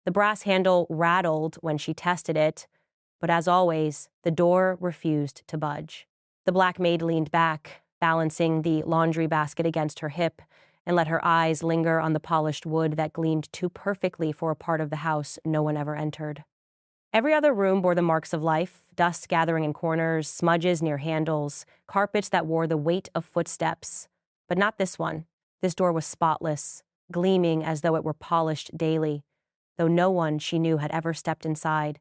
The brass handle rattled when she tested it, but as always, the door refused to budge. The black maid leaned back, balancing the laundry basket against her hip, and let her eyes linger on the polished wood that gleamed too perfectly for a part of the house no one ever entered. Every other room bore the marks of life, dust gathering in corners, smudges near handles, carpets that wore the weight of footsteps. But not this one. This door was spotless, gleaming as though it were polished daily, though no one she knew had ever stepped inside.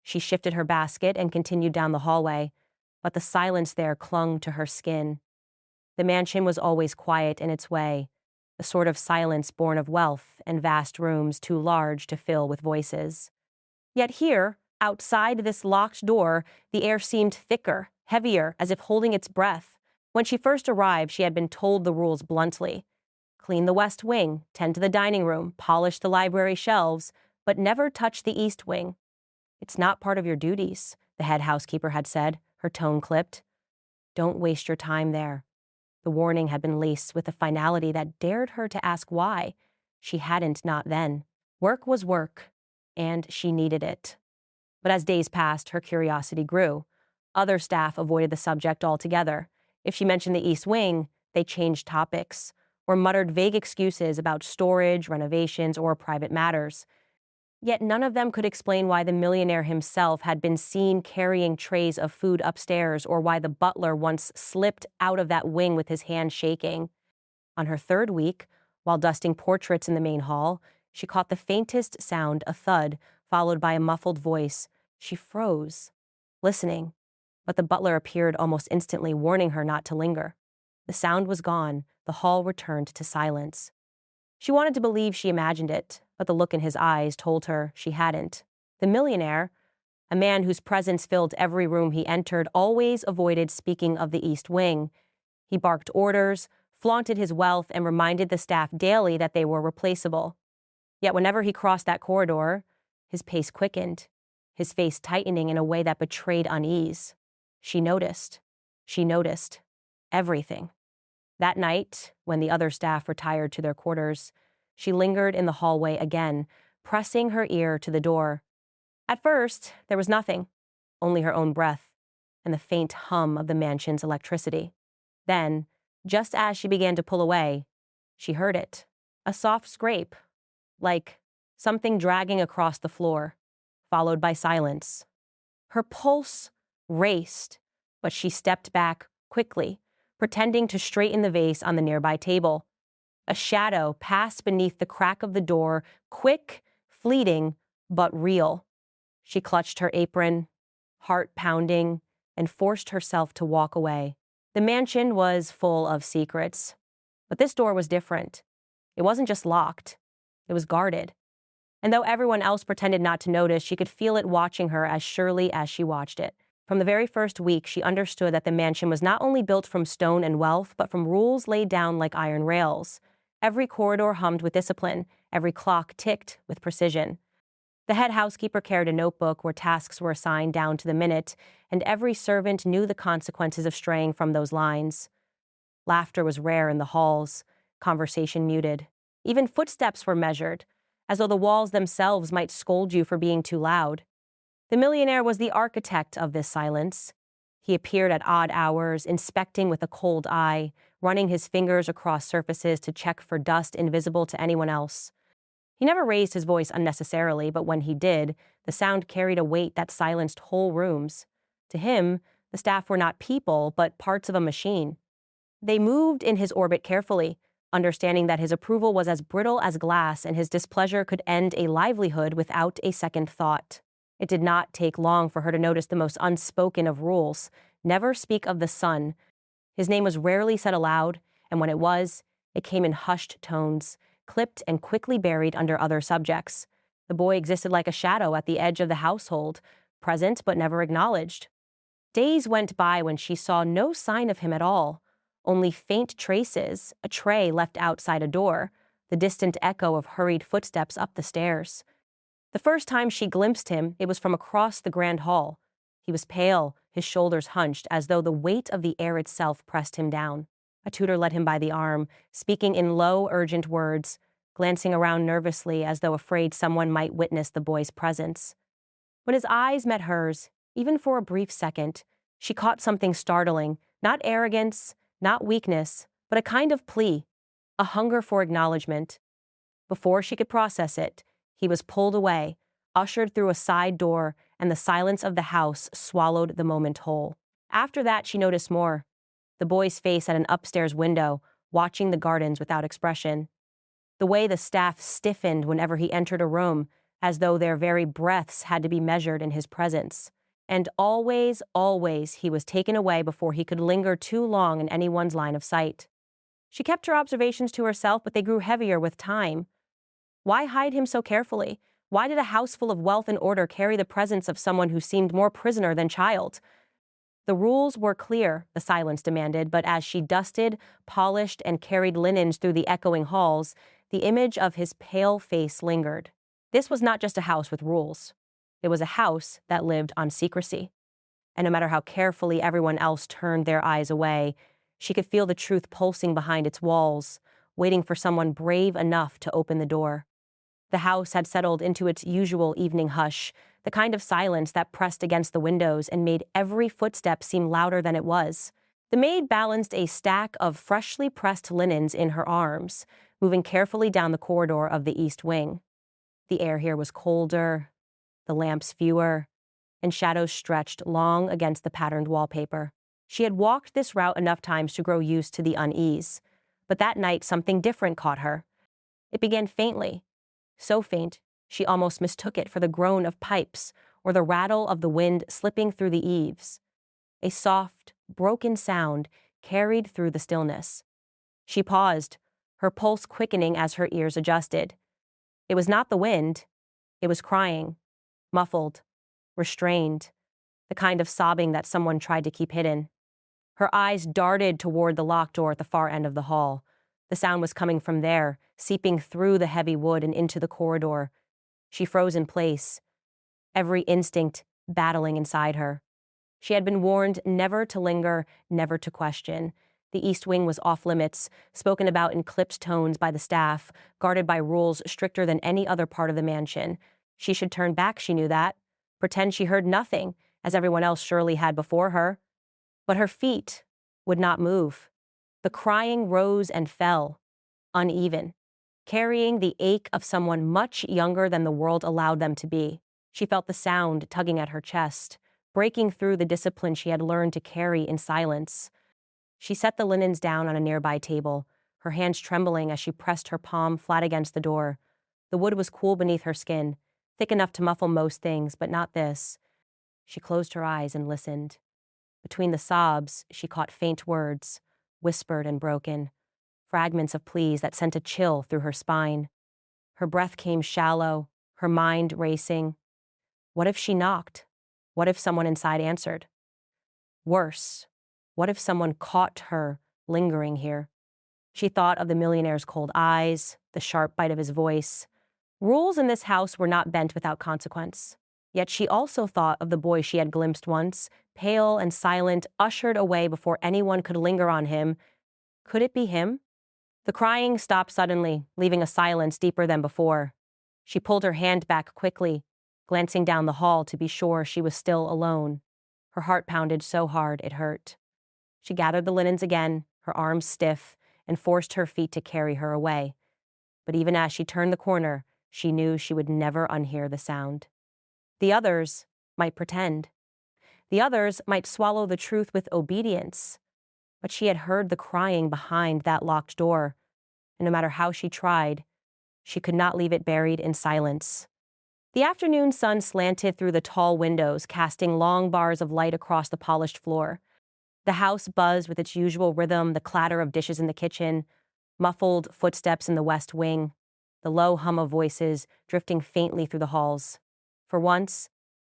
She shifted her basket and continued down the hallway, but the silence there clung to her skin. The mansion was always quiet in its way, the sort of silence born of wealth and vast rooms too large to fill with voices. Yet here, outside this locked door, the air seemed thicker, heavier, as if holding its breath. When she first arrived, she had been told the rules bluntly. Clean the west wing, tend to the dining room, polish the library shelves, but never touch the east wing. It's not part of your duties, the head housekeeper had said, her tone clipped. Don't waste your time there. The warning had been laced with a finality that dared her to ask why. She hadn't, not then. Work was work, and she needed it. But as days passed, her curiosity grew. Other staff avoided the subject altogether. If she mentioned the East Wing, they changed topics, or muttered vague excuses about storage, renovations, or private matters. Yet none of them could explain why the millionaire himself had been seen carrying trays of food upstairs, or why the butler once slipped out of that wing with his hand shaking. On her third week, while dusting portraits in the main hall, she caught the faintest sound, a thud, followed by a muffled voice. She froze, listening, but the butler appeared almost instantly, warning her not to linger. The sound was gone. The hall returned to silence. She wanted to believe she imagined it, but the look in his eyes told her she hadn't. The millionaire, a man whose presence filled every room he entered, always avoided speaking of the East Wing. He barked orders, flaunted his wealth, and reminded the staff daily that they were replaceable. Yet whenever he crossed that corridor, his pace quickened, his face tightening in a way that betrayed unease. She noticed. She noticed everything. That night, when the other staff retired to their quarters, she lingered in the hallway again, pressing her ear to the door. At first, there was nothing, only her own breath and the faint hum of the mansion's electricity. Then, just as she began to pull away, she heard it, a soft scrape, like something dragging across the floor, followed by silence. Her pulse raced, but she stepped back quickly, pretending to straighten the vase on the nearby table. A shadow passed beneath the crack of the door, quick, fleeting, but real. She clutched her apron, heart pounding, and forced herself to walk away. The mansion was full of secrets, but this door was different. It wasn't just locked, it was guarded. And though everyone else pretended not to notice, she could feel it watching her as surely as she watched it. From the very first week, she understood that the mansion was not only built from stone and wealth, but from rules laid down like iron rails. Every corridor hummed with discipline, every clock ticked with precision. The head housekeeper carried a notebook where tasks were assigned down to the minute, and every servant knew the consequences of straying from those lines. Laughter was rare in the halls, conversation muted. Even footsteps were measured, as though the walls themselves might scold you for being too loud. The millionaire was the architect of this silence. He appeared at odd hours, inspecting with a cold eye, running his fingers across surfaces to check for dust invisible to anyone else. He never raised his voice unnecessarily, but when he did, the sound carried a weight that silenced whole rooms. To him, the staff were not people, but parts of a machine. They moved in his orbit carefully, understanding that his approval was as brittle as glass and his displeasure could end a livelihood without a second thought. It did not take long for her to notice the most unspoken of rules: never speak of the sun. His name was rarely said aloud, and when it was, it came in hushed tones, clipped and quickly buried under other subjects. The boy existed like a shadow at the edge of the household, present but never acknowledged. Days went by when she saw no sign of him at all, only faint traces, a tray left outside a door, the distant echo of hurried footsteps up the stairs. The first time she glimpsed him, it was from across the grand hall. He was pale, his shoulders hunched, as though the weight of the air itself pressed him down. A tutor led him by the arm, speaking in low, urgent words. glancing around nervously as though afraid someone might witness the boy's presence. When his eyes met hers, even for a brief second, she caught something startling, not arrogance, not weakness, but a kind of plea, a hunger for acknowledgement. Before she could process it, he was pulled away, ushered through a side door, and the silence of the house swallowed the moment whole. After that, she noticed more. The boy's face at an upstairs window, watching the gardens without expression. The way the staff stiffened whenever he entered a room, as though their very breaths had to be measured in his presence. And always, always, he was taken away before he could linger too long in anyone's line of sight. She kept her observations to herself, but they grew heavier with time. Why hide him so carefully? Why did a house full of wealth and order carry the presence of someone who seemed more prisoner than child? The rules were clear, the silence demanded, but as she dusted, polished, and carried linens through the echoing halls, the image of his pale face lingered. This was not just a house with rules. It was a house that lived on secrecy. And no matter how carefully everyone else turned their eyes away, she could feel the truth pulsing behind its walls, waiting for someone brave enough to open the door. The house had settled into its usual evening hush, the kind of silence that pressed against the windows and made every footstep seem louder than it was. The maid balanced a stack of freshly pressed linens in her arms, moving carefully down the corridor of the east wing. The air here was colder, the lamps fewer, and shadows stretched long against the patterned wallpaper. She had walked this route enough times to grow used to the unease, but that night something different caught her. It began faintly, so faint she almost mistook it for the groan of pipes or the rattle of the wind slipping through the eaves. A soft, broken sound carried through the stillness. She paused, her pulse quickening as her ears adjusted. It was not the wind. It was crying, muffled, restrained, the kind of sobbing that someone tried to keep hidden. Her eyes darted toward the locked door at the far end of the hall. The sound was coming from there, seeping through the heavy wood and into the corridor. She froze in place, every instinct battling inside her. She had been warned never to linger, never to question. The East Wing was off limits, spoken about in clipped tones by the staff, guarded by rules stricter than any other part of the mansion. She should turn back, she knew that, pretend she heard nothing, as everyone else surely had before her. But her feet would not move. The crying rose and fell, uneven, carrying the ache of someone much younger than the world allowed them to be. She felt the sound tugging at her chest, breaking through the discipline she had learned to carry in silence. She set the linens down on a nearby table, her hands trembling as she pressed her palm flat against the door. The wood was cool beneath her skin, thick enough to muffle most things, but not this. She closed her eyes and listened. Between the sobs, she caught faint words, whispered and broken, fragments of pleas that sent a chill through her spine. Her breath came shallow, her mind racing. What if she knocked? What if someone inside answered? Worse, what if someone caught her lingering here? She thought of the millionaire's cold eyes, the sharp bite of his voice. Rules in this house were not bent without consequence. Yet she also thought of the boy she had glimpsed once, pale and silent, ushered away before anyone could linger on him. Could it be him? The crying stopped suddenly, leaving a silence deeper than before. She pulled her hand back quickly, glancing down the hall to be sure she was still alone. Her heart pounded so hard it hurt. She gathered the linens again, her arms stiff, and forced her feet to carry her away. But even as she turned the corner, she knew she would never unhear the sound. The others might pretend. The others might swallow the truth with obedience. But she had heard the crying behind that locked door, and no matter how she tried, she could not leave it buried in silence. The afternoon sun slanted through the tall windows, casting long bars of light across the polished floor. The house buzzed with its usual rhythm, the clatter of dishes in the kitchen, muffled footsteps in the west wing, the low hum of voices drifting faintly through the halls. For once,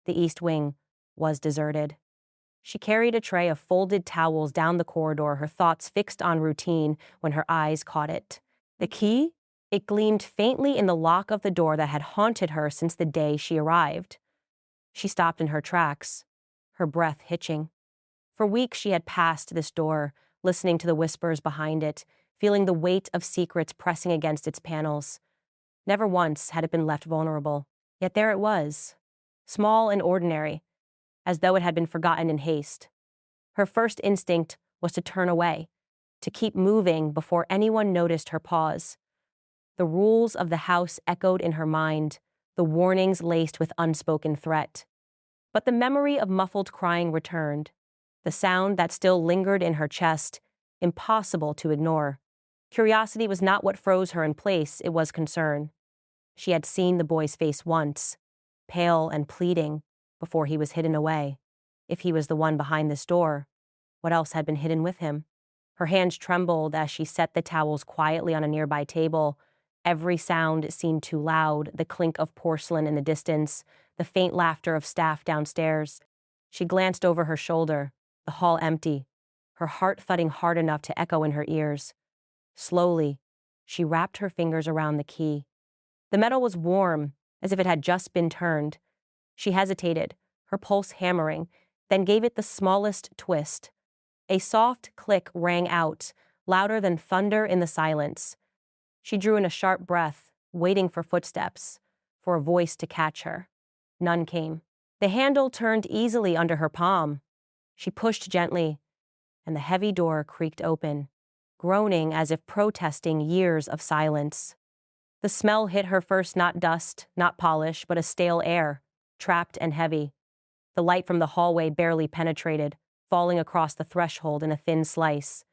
the east wing was deserted. She carried a tray of folded towels down the corridor, her thoughts fixed on routine when her eyes caught it. The key? It gleamed faintly in the lock of the door that had haunted her since the day she arrived. She stopped in her tracks, her breath hitching. For weeks she had passed this door, listening to the whispers behind it, feeling the weight of secrets pressing against its panels. Never once had it been left vulnerable. Yet there it was, small and ordinary, as though it had been forgotten in haste. Her first instinct was to turn away, to keep moving before anyone noticed her pause. The rules of the house echoed in her mind, the warnings laced with unspoken threat. But the memory of muffled crying returned, the sound that still lingered in her chest, impossible to ignore. Curiosity was not what froze her in place, it was concern. She had seen the boy's face once, pale and pleading, before he was hidden away. If he was the one behind this door, what else had been hidden with him? Her hands trembled as she set the towels quietly on a nearby table. Every sound seemed too loud, the clink of porcelain in the distance, the faint laughter of staff downstairs. She glanced over her shoulder, the hall empty, her heart thudding hard enough to echo in her ears. Slowly, she wrapped her fingers around the key. The metal was warm, as if it had just been turned. She hesitated, her pulse hammering, then gave it the smallest twist. A soft click rang out, louder than thunder in the silence. She drew in a sharp breath, waiting for footsteps, for a voice to catch her. None came. The handle turned easily under her palm. She pushed gently, and the heavy door creaked open, groaning as if protesting years of silence. The smell hit her first, not dust, not polish, but a stale air, trapped and heavy. The light from the hallway barely penetrated, falling across the threshold in a thin slice.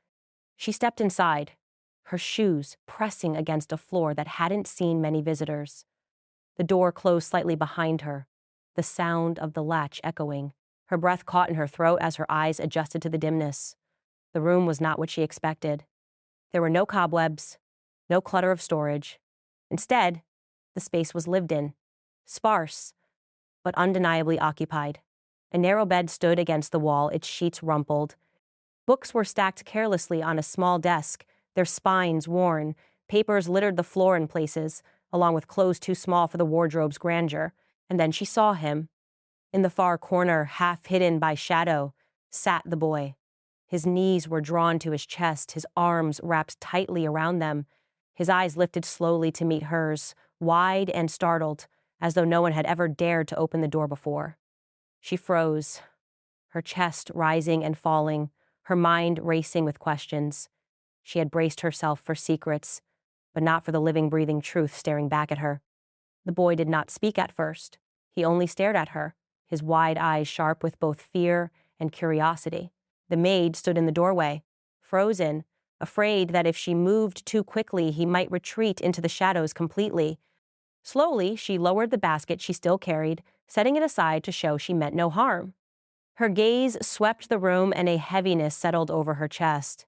She stepped inside, her shoes pressing against a floor that hadn't seen many visitors. The door closed slightly behind her, the sound of the latch echoing. Her breath caught in her throat as her eyes adjusted to the dimness. The room was not what she expected. There were no cobwebs, no clutter of storage. Instead, the space was lived in, sparse, but undeniably occupied. A narrow bed stood against the wall, its sheets rumpled. Books were stacked carelessly on a small desk, their spines worn. Papers littered the floor in places, along with clothes too small for the wardrobe's grandeur. And then she saw him. In the far corner, half hidden by shadow, sat the boy. His knees were drawn to his chest, his arms wrapped tightly around them. His eyes lifted slowly to meet hers, wide and startled, as though no one had ever dared to open the door before. She froze, her chest rising and falling, her mind racing with questions. She had braced herself for secrets, but not for the living, breathing truth staring back at her. The boy did not speak at first. He only stared at her, his wide eyes sharp with both fear and curiosity. The maid stood in the doorway, frozen, afraid that if she moved too quickly, he might retreat into the shadows completely. Slowly, she lowered the basket she still carried, setting it aside to show she meant no harm. Her gaze swept the room and a heaviness settled over her chest.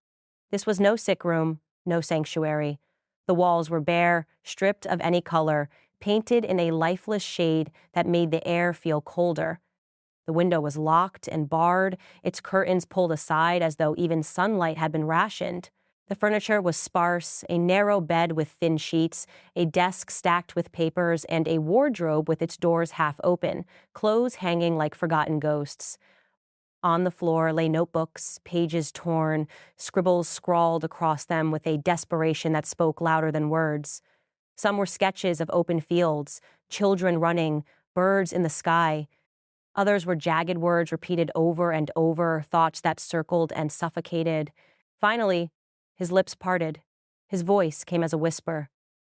This was no sick room, no sanctuary. The walls were bare, stripped of any color, painted in a lifeless shade that made the air feel colder. The window was locked and barred, its curtains pulled aside as though even sunlight had been rationed. The furniture was sparse, a narrow bed with thin sheets, a desk stacked with papers, and a wardrobe with its doors half open, clothes hanging like forgotten ghosts. On the floor lay notebooks, pages torn, scribbles scrawled across them with a desperation that spoke louder than words. Some were sketches of open fields, children running, birds in the sky. Others were jagged words repeated over and over, thoughts that circled and suffocated. Finally, his lips parted. His voice came as a whisper,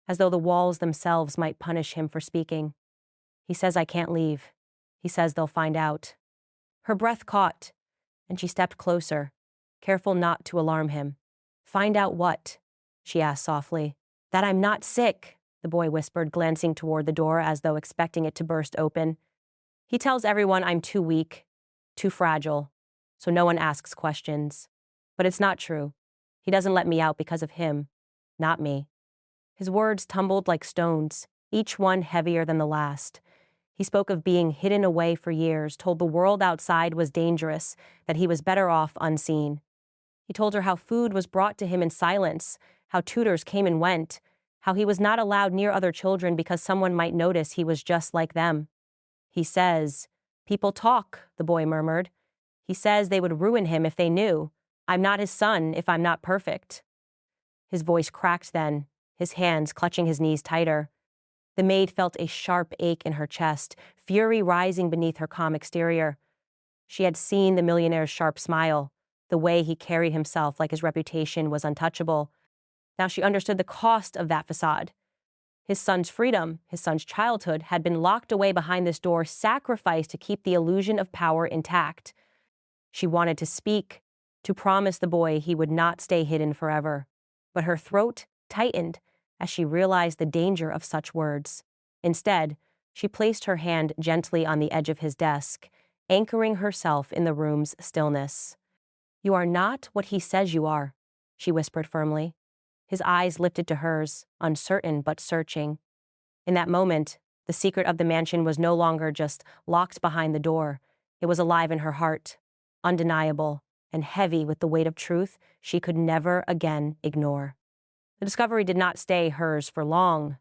as though the walls themselves might punish him for speaking. He says I can't leave. He says they'll find out. Her breath caught, and she stepped closer, careful not to alarm him. Find out what? She asked softly. That I'm not sick, the boy whispered, glancing toward the door as though expecting it to burst open. He tells everyone I'm too weak, too fragile, so no one asks questions. But it's not true. He doesn't let me out because of him, not me. His words tumbled like stones, each one heavier than the last. He spoke of being hidden away for years, told the world outside was dangerous, that he was better off unseen. He told her how food was brought to him in silence, how tutors came and went, how he was not allowed near other children because someone might notice he was just like them. He says, people talk, the boy murmured. He says they would ruin him if they knew. I'm not his son if I'm not perfect. His voice cracked then, his hands clutching his knees tighter. The maid felt a sharp ache in her chest, fury rising beneath her calm exterior. She had seen the millionaire's sharp smile, the way he carried himself like his reputation was untouchable. Now she understood the cost of that facade. His son's freedom, his son's childhood, had been locked away behind this door, sacrificed to keep the illusion of power intact. She wanted to speak, to promise the boy he would not stay hidden forever. But her throat tightened as she realized the danger of such words. Instead, she placed her hand gently on the edge of his desk, anchoring herself in the room's stillness. "You are not what he says you are," she whispered firmly. His eyes lifted to hers, uncertain but searching. In that moment, the secret of the mansion was no longer just locked behind the door. It was alive in her heart, undeniable, and heavy with the weight of truth she could never again ignore. The discovery did not stay hers for long.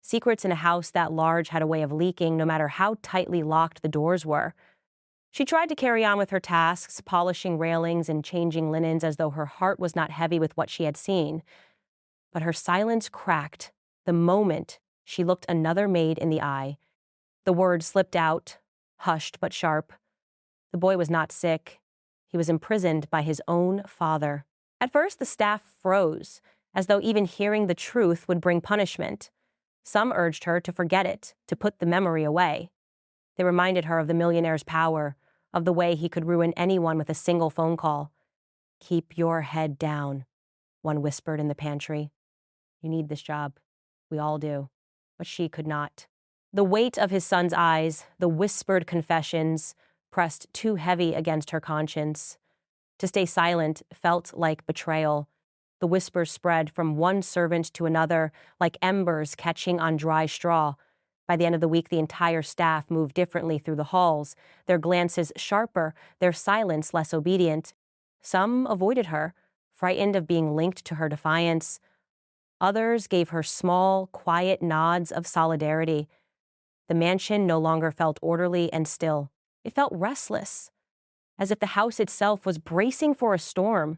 Secrets in a house that large had a way of leaking, no matter how tightly locked the doors were. She tried to carry on with her tasks, polishing railings and changing linens as though her heart was not heavy with what she had seen. But her silence cracked the moment she looked another maid in the eye. The word slipped out, hushed but sharp. The boy was not sick. He was imprisoned by his own father. At first, the staff froze, as though even hearing the truth would bring punishment. Some urged her to forget it, to put the memory away. They reminded her of the millionaire's power, of the way he could ruin anyone with a single phone call. "Keep your head down," one whispered in the pantry. "You need this job. We all do." But she could not. The weight of his son's eyes, the whispered confessions, pressed too heavy against her conscience. To stay silent felt like betrayal. The whispers spread from one servant to another, like embers catching on dry straw. By the end of the week, the entire staff moved differently through the halls, their glances sharper, their silence less obedient. Some avoided her, frightened of being linked to her defiance. Others gave her small, quiet nods of solidarity. The mansion no longer felt orderly and still. It felt restless, as if the house itself was bracing for a storm.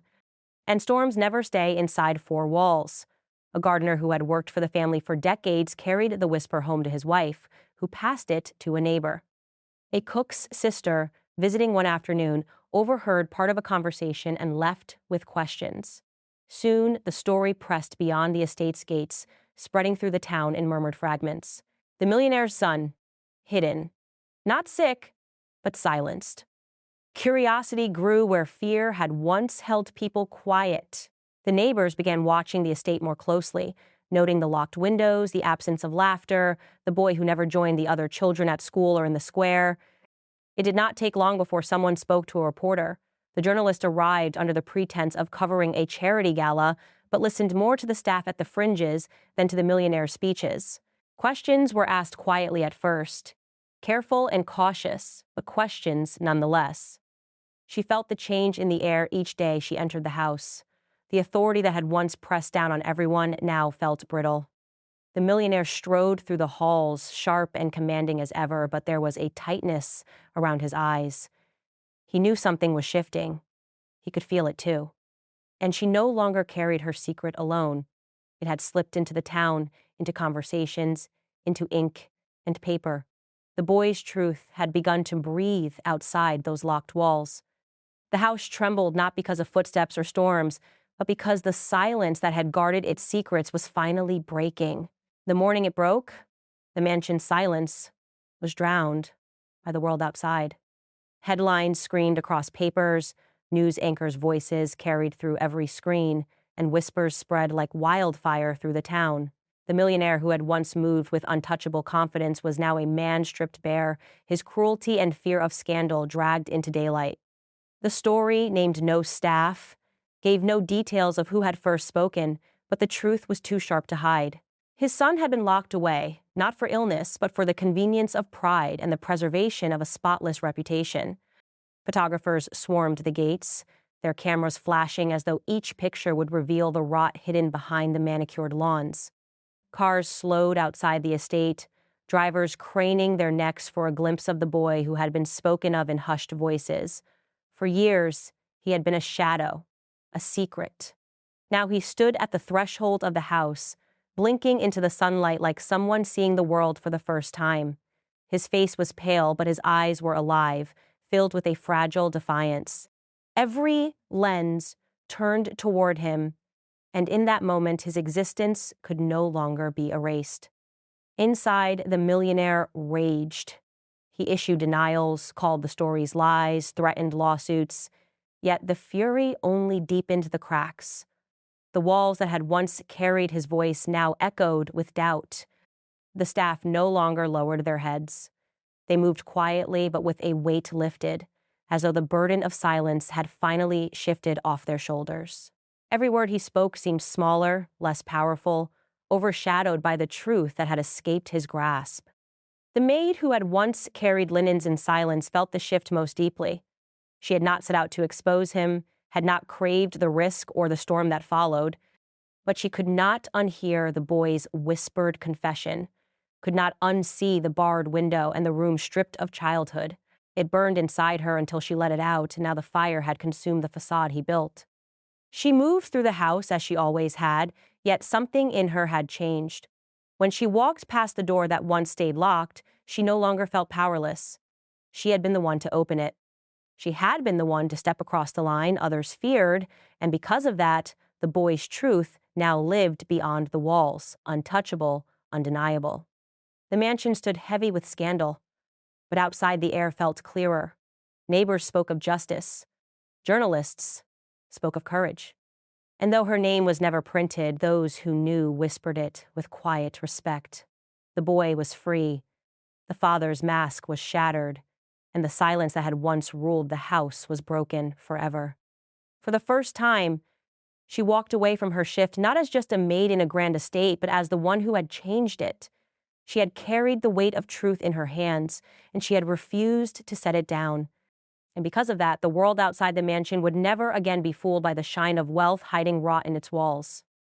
And storms never stay inside four walls. A gardener who had worked for the family for decades carried the whisper home to his wife, who passed it to a neighbor. A cook's sister, visiting one afternoon, overheard part of a conversation and left with questions. Soon, the story pressed beyond the estate's gates, spreading through the town in murmured fragments. The millionaire's son, hidden, not sick, but silenced. Curiosity grew where fear had once held people quiet. The neighbors began watching the estate more closely, noting the locked windows, the absence of laughter, the boy who never joined the other children at school or in the square. It did not take long before someone spoke to a reporter. The journalist arrived under the pretense of covering a charity gala, but listened more to the staff at the fringes than to the millionaire's speeches. Questions were asked quietly at first, careful and cautious, but questions nonetheless. She felt the change in the air each day she entered the house. The authority that had once pressed down on everyone now felt brittle. The millionaire strode through the halls, sharp and commanding as ever, but there was a tightness around his eyes. He knew something was shifting. He could feel it too. And she no longer carried her secret alone. It had slipped into the town, into conversations, into ink and paper. The boy's truth had begun to breathe outside those locked walls. The house trembled not because of footsteps or storms, but because the silence that had guarded its secrets was finally breaking. The morning it broke, the mansion's silence was drowned by the world outside. Headlines screamed across papers, news anchors' voices carried through every screen, and whispers spread like wildfire through the town. The millionaire who had once moved with untouchable confidence was now a man stripped bare, his cruelty and fear of scandal dragged into daylight. The story named no staff, gave no details of who had first spoken, but the truth was too sharp to hide. His son had been locked away, not for illness, but for the convenience of pride and the preservation of a spotless reputation. Photographers swarmed the gates, their cameras flashing as though each picture would reveal the rot hidden behind the manicured lawns. Cars slowed outside the estate, drivers craning their necks for a glimpse of the boy who had been spoken of in hushed voices. For years, he had been a shadow, a secret. Now he stood at the threshold of the house, blinking into the sunlight like someone seeing the world for the first time. His face was pale, but his eyes were alive, filled with a fragile defiance. Every lens turned toward him, and in that moment his existence could no longer be erased. Inside, the millionaire raged. He issued denials, called the stories lies, threatened lawsuits. Yet the fury only deepened the cracks. The walls that had once carried his voice now echoed with doubt. The staff no longer lowered their heads. They moved quietly but with a weight lifted, as though the burden of silence had finally shifted off their shoulders. Every word he spoke seemed smaller, less powerful, overshadowed by the truth that had escaped his grasp. The maid who had once carried linens in silence felt the shift most deeply. She had not set out to expose him, had not craved the risk or the storm that followed, but she could not unhear the boy's whispered confession, could not unsee the barred window and the room stripped of childhood. It burned inside her until she let it out, and now the fire had consumed the facade he built. She moved through the house as she always had, yet something in her had changed. When she walked past the door that once stayed locked, she no longer felt powerless. She had been the one to open it. She had been the one to step across the line others feared, and because of that, the boy's truth now lived beyond the walls, untouchable, undeniable. The mansion stood heavy with scandal, but outside the air felt clearer. Neighbors spoke of justice. Journalists spoke of courage. And though her name was never printed, those who knew whispered it with quiet respect. The boy was free. The father's mask was shattered, and the silence that had once ruled the house was broken forever. For the first time, she walked away from her shift not as just a maid in a grand estate, but as the one who had changed it. She had carried the weight of truth in her hands, and she had refused to set it down. And because of that, the world outside the mansion would never again be fooled by the shine of wealth hiding rot in its walls.